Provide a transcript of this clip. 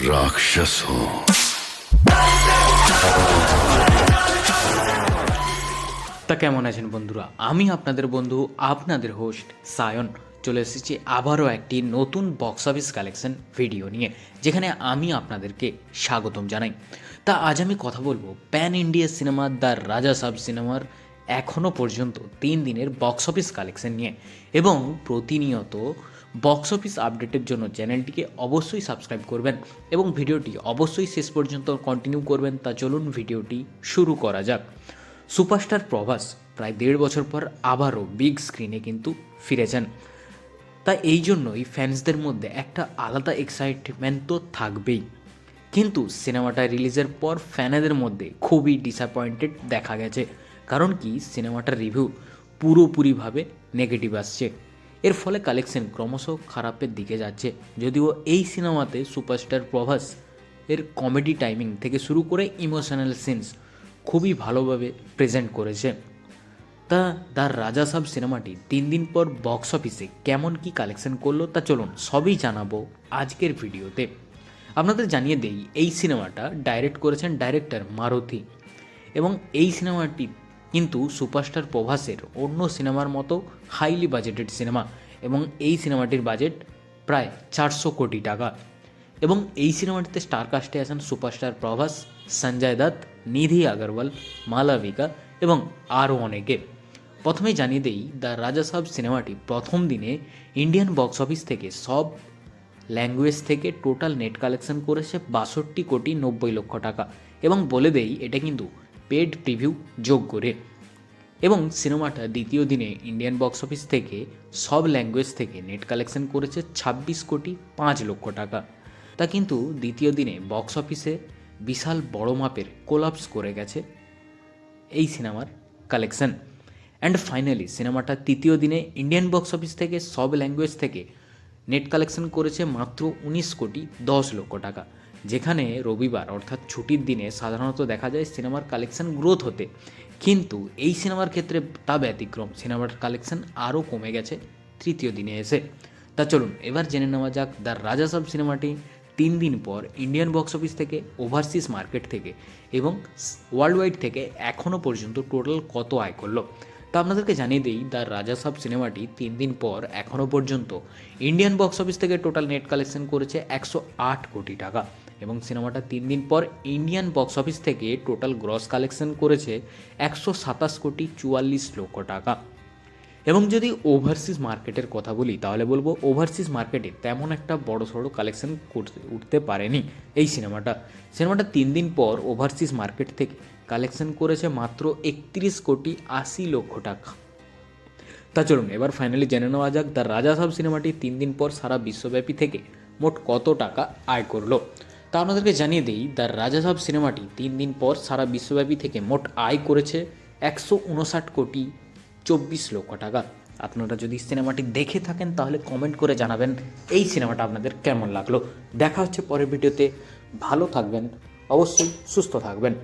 राक्षस हो। তা কেমন আছেন বন্ধুরা? আমি আপনাদের বন্ধু, আপনাদের হোস্ট সায়ন চলে এসেছি আবারও একটি নতুন বক্স অফিস কালেকশন ভিডিও নিয়ে, যেখানে আমি আপনাদেরকে স্বাগতম জানাই। তা আজ আমি কথা বলবো প্যান ইন্ডিয়া সিনেমা দ্য রাজা সাব সিনেমার এখনও পর্যন্ত 3 দিনের বক্স অফিস কালেকশন নিয়ে, এবং প্রতিনিয়ত বক্স অফিস আপডেটের জন্য চ্যানেলটিকে অবশ্যই সাবস্ক্রাইব করবেন এবং ভিডিওটি অবশ্যই শেষ পর্যন্ত কন্টিনিউ করবেন। তা চলুন ভিডিওটি শুরু করা যাক। সুপারস্টার প্রভাস প্রায় 1.5 বছর পর আবারও বিগ স্ক্রিনে কিন্তু ফিরেছেন। তাই এই জন্যই ফ্যান্সদের মধ্যে একটা আলাদা এক্সাইটমেন্ট তো থাকবেই, কিন্তু সিনেমাটা রিলিজের পর ফ্যানেদের মধ্যে খুবই ডিসঅ্যাপয়েন্টেড দেখা গেছে। কারণ কি, সিনেমাটার রিভিউ পুরোপুরিভাবে নেগেটিভ আসছে। এর ফলে কালেকশন ক্রমশ খারাপের দিকে যাচ্ছে। যদিও এই সিনেমাতে সুপারস্টার প্রভাস এর কমেডি টাইমিং থেকে শুরু করে ইমোশনাল সিনস খুবই ভালোভাবে প্রেজেন্ট করেছে। তা দ্য রাজা সাব সিনেমাটি 3 দিন পর বক্স অফিসে কেমন কি কালেকশন করলো তা চলুন সবই জানাবো আজকের ভিডিওতে। আপনাদের জানিয়ে দেই, এই সিনেমাটা ডাইরেক্ট করেছেন ডাইরেক্টর মারুতি, এবং এই সিনেমাটি কিন্তু সুপারস্টার প্রভাসের অন্য সিনেমার মতো হাইলি বাজেটেড সিনেমা, এবং এই সিনেমাটির বাজেট প্রায় 400 কোটি টাকা। এবং এই সিনেমাটিতে স্টার কাস্টে আছেন সুপারস্টার প্রভাস, সঞ্জয় দত্ত, নিধি আগরওয়াল, মালাবিকা এবং আরও অনেকে। প্রথমেই জানিয়ে দেই, দ্য রাজা সাব সিনেমাটি প্রথম দিনে ইন্ডিয়ান বক্স অফিস থেকে সব ল্যাঙ্গুয়েজ থেকে টোটাল নেট কালেকশন করেছে 62,90,00,000 টাকা, এবং বলে দেই এটা কিন্তু পেড প্রিভিউ যোগ করে। এবং সিনেমাটা দ্বিতীয় দিনে ইন্ডিয়ান বক্স অফিস থেকে সব ল্যাঙ্গুয়েজ থেকে নেট কালেকশন করেছে 26,05,00,000 টাকা। তা কিন্তু দ্বিতীয় দিনে বক্স অফিসে বিশাল বড় মাপের কোলাপস করে গেছে এই সিনেমার কালেকশন। অ্যান্ড ফাইনালি সিনেমাটা তৃতীয় দিনে ইন্ডিয়ান বক্স অফিস থেকে সব ল্যাঙ্গুয়েজ থেকে নেট কালেকশন করেছে মাত্র 19,10,00,000 টাকা, যেখানে রবিবার অর্থাৎ ছুটির দিনে সাধারণত দেখা যায় সিনেমার কালেকশন গ্রোথ হতে, কিন্তু এই সিনেমার ক্ষেত্রে তা ব্যতিক্রম। সিনেমার কালেকশন আরও কমে গেছে তৃতীয় দিনে এসে। তা চলুন এবার জেনে নেওয়া যাক দ্য রাজা সাব সিনেমাটি 3 দিন পর ইন্ডিয়ান বক্স অফিস থেকে, ওভারসিজ মার্কেট থেকে এবং ওয়ার্ল্ড ওয়াইড থেকে এখনও পর্যন্ত টোটাল কত আয় করলো। তা আপনাদেরকে জানিয়ে দিই, দ্য রাজা সাব সিনেমাটি 3 দিন পর এখনও পর্যন্ত ইন্ডিয়ান বক্স অফিস থেকে টোটাল নেট কালেকশন করেছে 108 কোটি টাকা, এবং সিনেমাটা 3 দিন পর ইন্ডিয়ান বক্স অফিস থেকে টোটাল গ্রস কালেকশন করেছে 127,44,00,000 টাকা। এবং যদি ওভারসিজ মার্কেটের কথা বলি, তাহলে বলবো ওভারসিজ মার্কেটে তেমন একটা বড় সড়ো কালেকশন উঠতে পারেনি এই সিনেমাটা। 3 দিন পর ওভারসিজ মার্কেট থেকে কালেকশন করেছে মাত্র 31,80,00,000 টাকা। তা চলুন এবার ফাইনালি জেনে নেওয়া যাক দ্য রাজা সাব সিনেমাটি 3 দিন পর সারা বিশ্বব্যাপী থেকে মোট কত টাকা আয় করলো। তা আপনাদেরকে জানিয়ে দিই, দ্য রাজা সাব সিনেমাটি 3 দিন পর সারা বিশ্বব্যাপী থেকে মোট আয় করেছে 159,24,00,000 টাকা। আপনারা যদি সিনেমাটি দেখে থাকেন তাহলে কমেন্ট করে জানাবেন এই সিনেমাটা আপনাদের কেমন লাগলো। দেখা হচ্ছে পরের ভিডিওতে। ভালো থাকবেন, অবশ্যই সুস্থ থাকবেন।